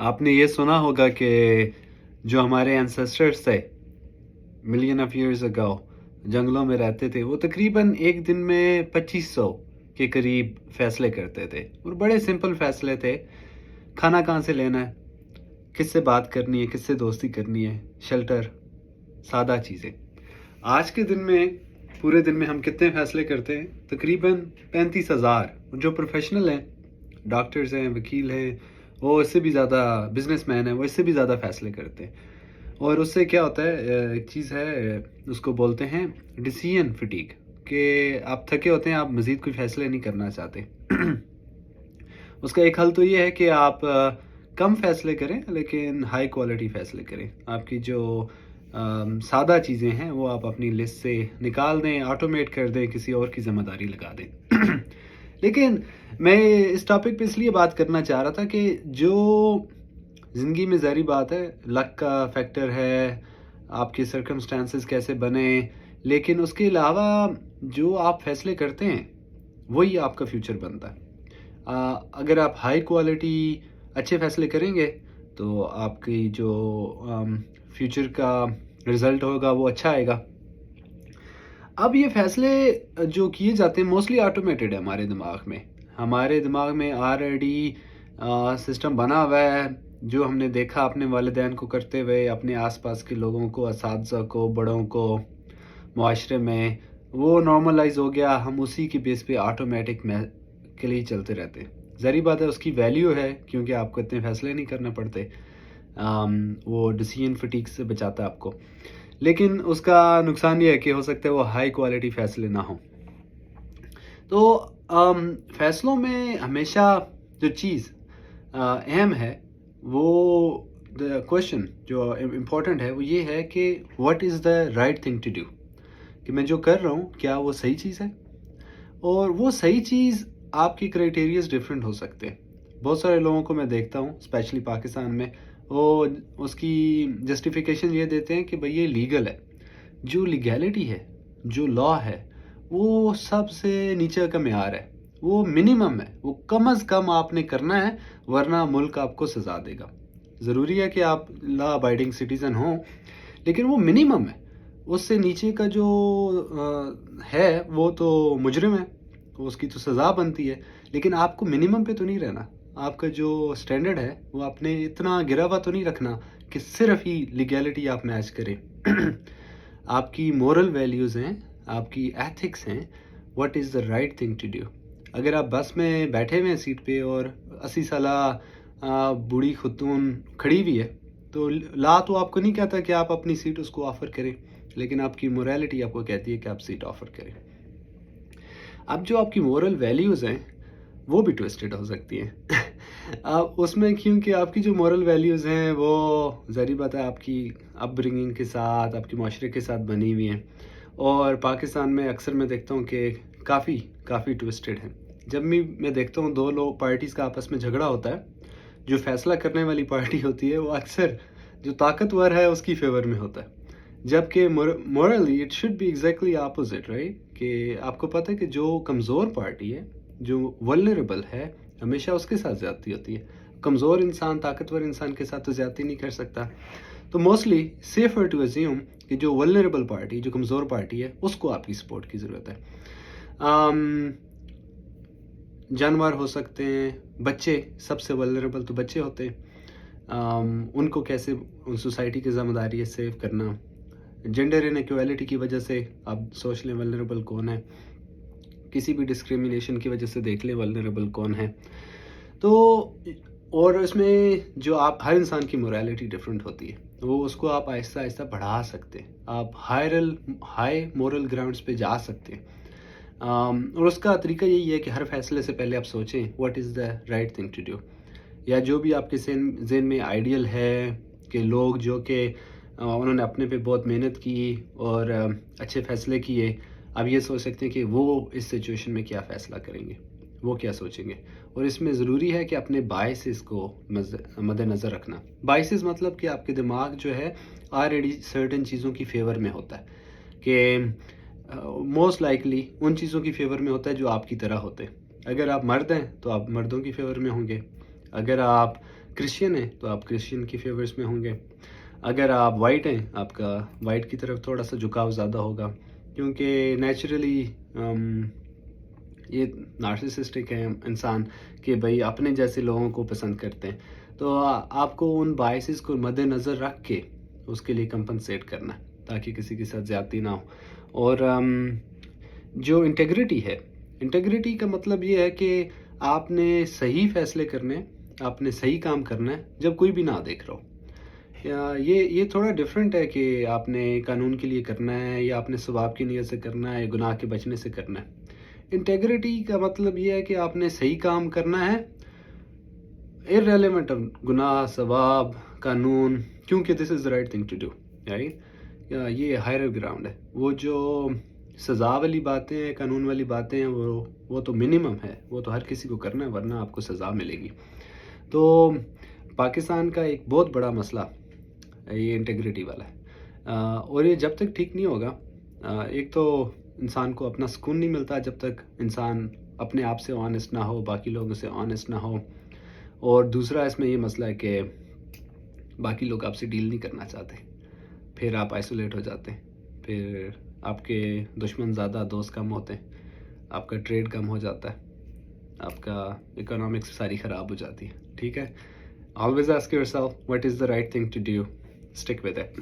آپ نے یہ سنا ہوگا کہ جو ہمارے اینسسٹرس تھے ملین آف ایئرز اگو جنگلوں میں رہتے تھے، وہ تقریباً ایک دن میں 2500 کے قریب فیصلے کرتے تھے، اور بڑے سمپل فیصلے تھے. کھانا کہاں سے لینا ہے، کس سے بات کرنی ہے، کس سے دوستی کرنی ہے، شیلٹر، سادہ چیزیں. آج کے دن میں پورے دن میں ہم کتنے فیصلے کرتے ہیں؟ تقریباً 35,000. جو پروفیشنل ہیں، ڈاکٹرز ہیں، وکیل ہیں، وہ اس سے بھی زیادہ، بزنس مین ہیں، وہ اس سے بھی زیادہ فیصلے کرتے ہیں. اور اس سے کیا ہوتا ہے، ایک چیز ہے، اس کو بولتے ہیں ڈیسیژن فٹیگ، کہ آپ تھکے ہوتے ہیں، آپ مزید کوئی فیصلے نہیں کرنا چاہتے. اس کا ایک حل تو یہ ہے کہ آپ کم فیصلے کریں لیکن ہائی کوالٹی فیصلے کریں. آپ کی جو سادہ چیزیں ہیں وہ آپ اپنی لسٹ سے نکال دیں، آٹومیٹ کر دیں، کسی اور کی ذمہ داری لگا دیں. لیکن میں اس ٹاپک پہ اس لیے بات کرنا چاہ رہا تھا کہ جو زندگی میں ظاہری بات ہے، لک کا فیکٹر ہے، آپ کے سرکمسٹانسز کیسے بنے، لیکن اس کے علاوہ جو آپ فیصلے کرتے ہیں وہی آپ کا فیوچر بنتا ہے. اگر آپ ہائی کوالٹی اچھے فیصلے کریں گے تو آپ کی جو فیوچر کا رزلٹ ہوگا وہ اچھا آئے گا. اب یہ فیصلے جو کیے جاتے ہیں موسٹلی آٹومیٹڈ ہے ہمارے دماغ میں آلریڈی سسٹم بنا ہوا ہے، جو ہم نے دیکھا اپنے والدین کو کرتے ہوئے، اپنے آس پاس کے لوگوں کو، اساتذہ کو، بڑوں کو، معاشرے میں وہ نارملائز ہو گیا. ہم اسی کے بیس پہ آٹومیٹک کے لیے چلتے رہتے. ظاہری بات ہے اس کی ویلیو ہے کیونکہ آپ کو اتنے فیصلے نہیں کرنا پڑتے. وہ ڈیسیژن فٹیگ سے بچاتا ہے آپ کو. لیکن اس کا نقصان یہ ہے کہ ہو سکتا ہے وہ ہائی کوالٹی فیصلے نہ ہوں. تو فیصلوں میں ہمیشہ جو چیز اہم ہے، وہ کوشچن جو امپورٹنٹ ہے وہ یہ ہے کہ what is the right thing to do, کہ میں جو کر رہا ہوں کیا وہ صحیح چیز ہے. اور وہ صحیح چیز آپ کی کرائٹیریاز ڈفرینٹ ہو سکتے ہیں. بہت سارے لوگوں کو میں دیکھتا ہوں اسپیشلی پاکستان میں، وہ اس کی جسٹیفیکیشن یہ دیتے ہیں کہ بھئی یہ لیگل ہے. جو لیگیلٹی ہے، جو لا ہے، وہ سب سے نیچے کا معیار ہے، وہ منیمم ہے، وہ کم از کم آپ نے کرنا ہے، ورنہ ملک آپ کو سزا دے گا. ضروری ہے کہ آپ لا ابائڈنگ سٹیزن ہوں، لیکن وہ منیمم ہے. اس سے نیچے کا جو ہے وہ تو مجرم ہے، اس کی تو سزا بنتی ہے. لیکن آپ کو منیمم پہ تو نہیں رہنا. آپ کا جو سٹینڈرڈ ہے وہ آپ نے اتنا گرا ہوا تو نہیں رکھنا کہ صرف ہی لیگیلٹی آپ میچ کریں. آپ کی مورل ویلیوز ہیں، آپ کی ایتھکس ہیں، what is the right thing to do. اگر آپ بس میں بیٹھے ہوئے ہیں سیٹ پہ اور 80 سالہ بوڑھی خاتون کھڑی ہوئی ہے، تو لا تو آپ کو نہیں کہتا کہ آپ اپنی سیٹ اس کو آفر کریں، لیکن آپ کی موریلٹی آپ کو کہتی ہے کہ آپ سیٹ آفر کریں. اب جو آپ کی مورل ویلیوز ہیں وہ بھی ٹوسٹڈ ہو سکتی ہیں. اس میں کیونکہ آپ کی جو مورل ویلیوز ہیں وہ ظاہری بات ہے آپ کی اپ برنگنگ کے ساتھ، آپ کے معاشرے کے ساتھ بنی ہوئی ہیں. اور پاکستان میں اکثر میں دیکھتا ہوں کہ کافی ٹوسٹڈ ہیں. جب بھی میں دیکھتا ہوں دو لوگ پارٹیز کا آپس میں جھگڑا ہوتا ہے، جو فیصلہ کرنے والی پارٹی ہوتی ہے وہ اکثر جو طاقتور ہے اس کی فیور میں ہوتا ہے، جبکہ morally it should be exactly opposite, right? کہ آپ کو پتہ ہے کہ جو کمزور پارٹی ہے، جو ولنریبل ہے، ہمیشہ اس کے ساتھ زیادتی ہوتی ہے. کمزور انسان طاقتور انسان کے ساتھ تو زیادتی نہیں کر سکتا. تو موسٹلی سیفر ٹو ایزیوم کہ جو ولنریبل پارٹی، جو کمزور پارٹی ہے، اس کو آپ کی سپورٹ کی ضرورت ہے. جانور ہو سکتے ہیں، بچے، سب سے ولنریبل تو بچے ہوتے ہیں. ان کو کیسے سوسائٹی کی ذمہ داری ہے سیو کرنا. جینڈر انیکویلٹی کی وجہ سے آپ سوچ لیں ولنریبل کون ہے، کسی بھی ڈسکریمنیشن کی وجہ سے دیکھ لیں ولنریبل کون ہے. تو اور اس میں جو آپ ہر انسان کی موریلٹی ڈفرینٹ ہوتی ہے، وہ اس کو آپ آہستہ آہستہ بڑھا سکتے ہیں، آپ ہائی مورل گراؤنڈز پہ جا سکتے ہیں. اور اس کا طریقہ یہی ہے کہ ہر فیصلے سے پہلے آپ سوچیں what is the right thing to do. یا جو بھی آپ کے ذہن میں آئیڈیل ہے کہ لوگ جو کہ انہوں نے اپنے پہ بہت محنت کی اور اچھے فیصلے کیے، آپ یہ سوچ سکتے ہیں کہ وہ اس سچویشن میں کیا فیصلہ کریں گے، وہ کیا سوچیں گے. اور اس میں ضروری ہے کہ اپنے بائسز کو مد نظر رکھنا. بائسز مطلب کہ آپ کے دماغ جو ہے آلریڈی سرٹن چیزوں کی فیور میں ہوتا ہے، کہ موسٹ لائکلی ان چیزوں کی فیور میں ہوتا ہے جو آپ کی طرح ہوتے ہیں. اگر آپ مرد ہیں تو آپ مردوں کی فیور میں ہوں گے، اگر آپ کرسچین ہیں تو آپ کرسچین کی فیورس میں ہوں گے. اگر آپ وائٹ ہیں آپ کا وائٹ کی طرف تھوڑا سا جھکاؤ زیادہ ہوگا، کیونکہ نیچرلی یہ نارسسسٹک ہے انسان کہ بھائی اپنے جیسے لوگوں کو پسند کرتے ہیں. تو آپ کو ان بائسز کو مد نظر رکھ کے اس کے لیے کمپنسیٹ کرنا ہے تاکہ کسی کے ساتھ زیادتی نہ ہو. اور جو انٹیگریٹی ہے، انٹیگریٹی کا مطلب یہ ہے کہ آپ نے صحیح فیصلے کرنے ہیں، آپ نے صحیح کام کرنا ہے جب کوئی بھی نہ دیکھ رہا ہو. یہ تھوڑا ڈفرینٹ ہے کہ آپ نے قانون کے لیے کرنا ہے یا آپ نے ثواب کی نیت سے کرنا ہے، گناہ کے بچنے سے کرنا ہے. انٹیگریٹی کا مطلب یہ ہے کہ آپ نے صحیح کام کرنا ہے irrelevant of گناہ، ثواب، قانون، کیونکہ دس از the right thing to do, right؟ یہ ہائر گراؤنڈ ہے. وہ جو سزا والی باتیں ہیں، قانون والی باتیں ہیں، وہ تو منیمم ہے، وہ تو ہر کسی کو کرنا ہے ورنہ آپ کو سزا ملے گی. تو پاکستان کا ایک بہت بڑا مسئلہ یہ انٹیگریٹی والا ہے. اور یہ جب تک ٹھیک نہیں ہوگا، ایک تو انسان کو اپنا سکون نہیں ملتا جب تک انسان اپنے آپ سے آنیسٹ نہ ہو، باقی لوگوں سے آنیسٹ نہ ہو. اور دوسرا اس میں یہ مسئلہ ہے کہ باقی لوگ آپ سے ڈیل نہیں کرنا چاہتے، پھر آپ آئسولیٹ ہو جاتے ہیں، پھر آپ کے دشمن زیادہ، دوست کم ہوتے ہیں، آپ کا ٹریڈ کم ہو جاتا ہے، آپ کا اکنامکس ساری خراب ہو جاتی ہے. ٹھیک ہے. Always ask yourself what is the right thing to do. Stick with it.